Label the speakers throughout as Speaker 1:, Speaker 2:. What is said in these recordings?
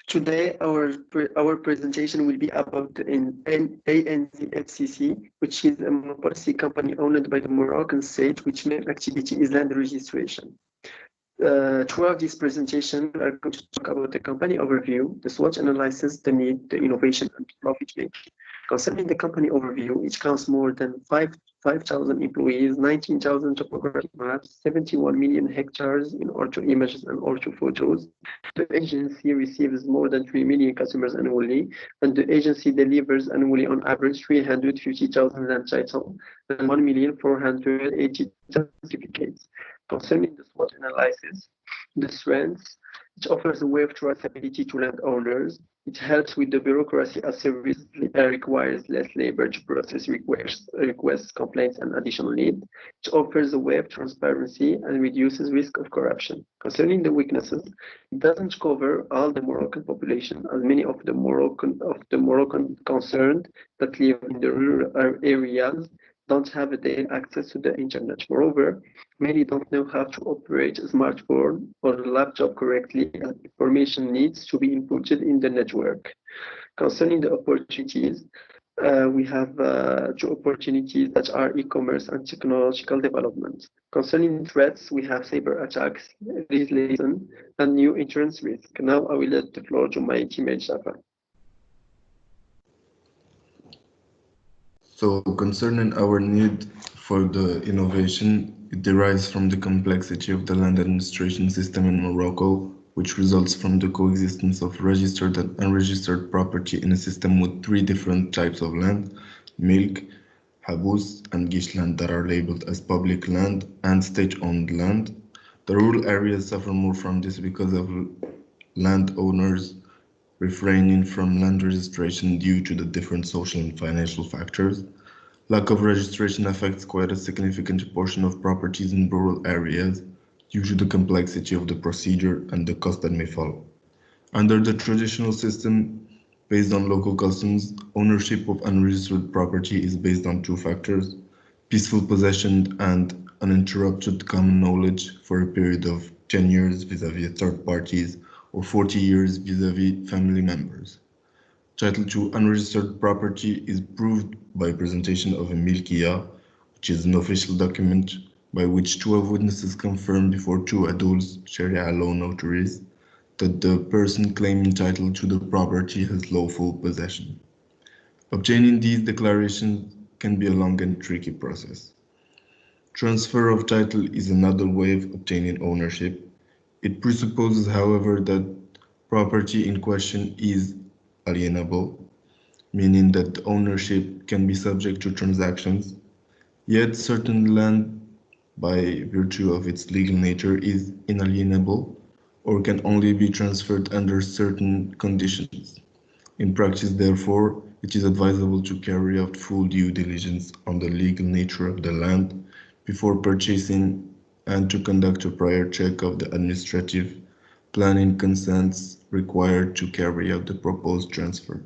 Speaker 1: Today, our presentation will be about the ANCFCC, which is a monopoly company owned by the Moroccan state, which main activity is land registration. Throughout this presentation, we are going to talk about the company overview, the SWOT analysis, the need, the innovation, and profit making. Concerning the company overview, it counts more than 5,000 employees, 19,000 topographic maps, 71 million hectares in ortho images and ortho photos. The agency receives more than 3 million customers annually, and the agency delivers annually on average 350,000 land titles and 1,480,000 certificates. Concerning the SWOT analysis, the strengths, it offers a way of traceability to landowners. It helps with the bureaucracy as service requires less labor to process requests, complaints, and additional need. It offers a way of transparency and reduces risk of corruption. Concerning the weaknesses, it doesn't cover all the Moroccan population, as many of the Moroccan concerned that live in the rural areas don't have a daily access to the internet. Moreover, many don't know how to operate a smartphone or a laptop correctly, and information needs to be inputted in the network. Concerning the opportunities, we have two opportunities that are e-commerce and technological development. Concerning threats, we have cyber attacks, legislation, and new entrance risk. Now I will let the floor to my teammate Shafa.
Speaker 2: So concerning our need for the innovation, it derives from the complexity of the land administration system in Morocco, which results from the coexistence of registered and unregistered property in a system with three different types of land: milk, habous, and gish land that are labeled as public land and state-owned land. The rural areas suffer more from this because of landowners refraining from land registration due to the different social and financial factors. Lack of registration affects quite a significant portion of properties in rural areas due to the complexity of the procedure and the cost that may follow. Under the traditional system, based on local customs, ownership of unregistered property is based on two factors: peaceful possession and uninterrupted common knowledge for a period of 10 years vis-à-vis third parties or 40 years vis-à-vis family members. Title to unregistered property is proved by presentation of a milkiya, which is an official document by which 12 witnesses confirm before two adults, Sharia law notaries, that the person claiming title to the property has lawful possession. Obtaining these declarations can be a long and tricky process. Transfer of title is another way of obtaining ownership. It presupposes, however, that property in question is alienable, meaning that the ownership can be subject to transactions, yet certain land, by virtue of its legal nature, is inalienable or can only be transferred under certain conditions. In practice, therefore, it is advisable to carry out full due diligence on the legal nature of the land before purchasing and to conduct a prior check of the administrative planning consents required to carry out the proposed transfer,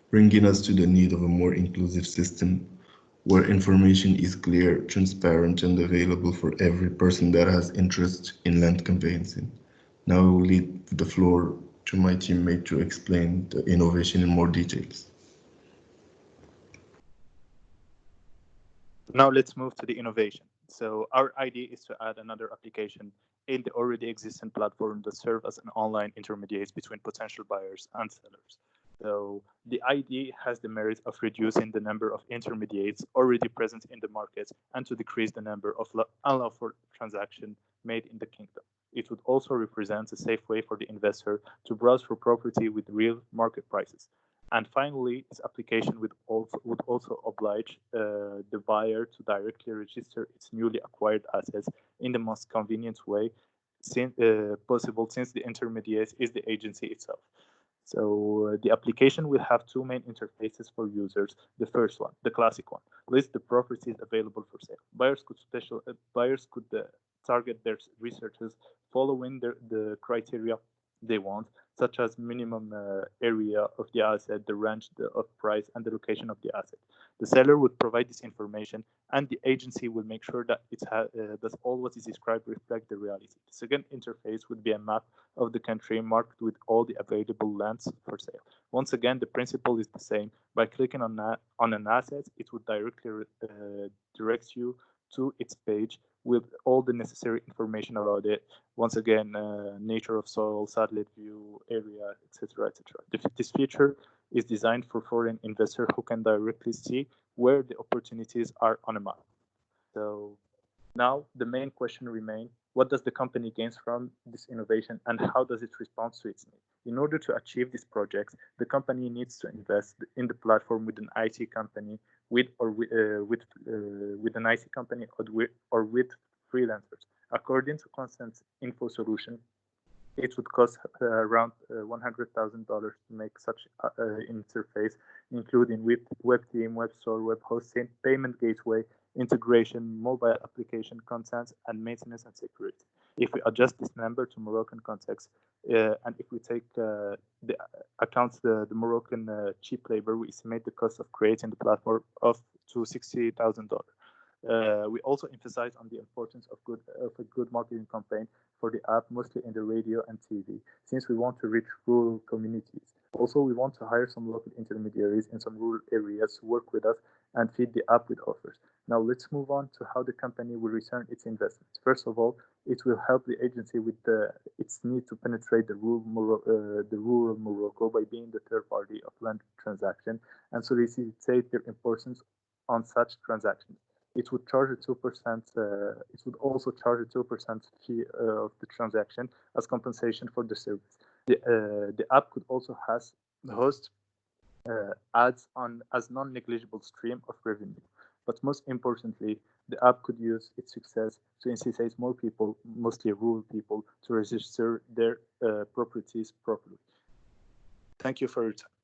Speaker 2: bringing us to the need of a more inclusive system where information is clear, transparent, and available for every person that has interest in land conveyancing. Now I will leave the floor to my teammate to explain the innovation in more details.
Speaker 3: Now let's move to the innovation. So our idea is to add another application in the already existing platform that serve as an online intermediate between potential buyers and sellers. So the idea has the merit of reducing the number of intermediates already present in the market and to decrease the number of unlawful transactions made in the kingdom. It would also represent a safe way for the investor to browse for property with real market prices. And finally, its application would also oblige the buyer to directly register its newly acquired assets in the most convenient way possible, since the intermediate is the agency itself. So the application will have two main interfaces for users. The first one, the classic one, lists the properties available for sale. Buyers could target their researches following the criteria they want, such as minimum area of the asset, the range of price, and the location of the asset. The seller would provide this information, and the agency will make sure that that all what is described reflect the reality. The second interface would be a map of the country marked with all the available lands for sale. Once again, the principle is the same. By clicking on an asset, it would directly direct you to its page with all the necessary information about it. Once again, nature of soil, satellite view, area, etc., etc. This feature is designed for foreign investors who can directly see where the opportunities are on a map. So now the main question remains, what does the company gain from this innovation and how does it respond to its needs? In order to achieve these projects, the company needs to invest in the platform with an IT company, with an IT company or with freelancers. According to Constant's Info Solution, it would cost around $100,000 to make such interface, including web team, web store, web hosting, payment gateway, integration, mobile application content, and maintenance and security. If we adjust this number to Moroccan context, and if we take the Moroccan cheap labor, we estimate the cost of creating the platform to $60,000. We also emphasize on the importance of a good marketing campaign for the app, mostly in the radio and TV, since we want to reach rural communities. Also, we want to hire some local intermediaries in some rural areas to work with us and feed the app with offers. Now, let's move on to how the company will return its investments. First of all, it will help the agency with its need to penetrate the rural Morocco by being the third party of land transaction and solicitate their importance on such transactions. It would charge a 2%. It would also charge a 2% fee of the transaction as compensation for the service. The app could also host ads as non-negligible stream of revenue. But most importantly, the app could use its success to incentivize more people, mostly rural people, to register their properties properly. Thank you for your time.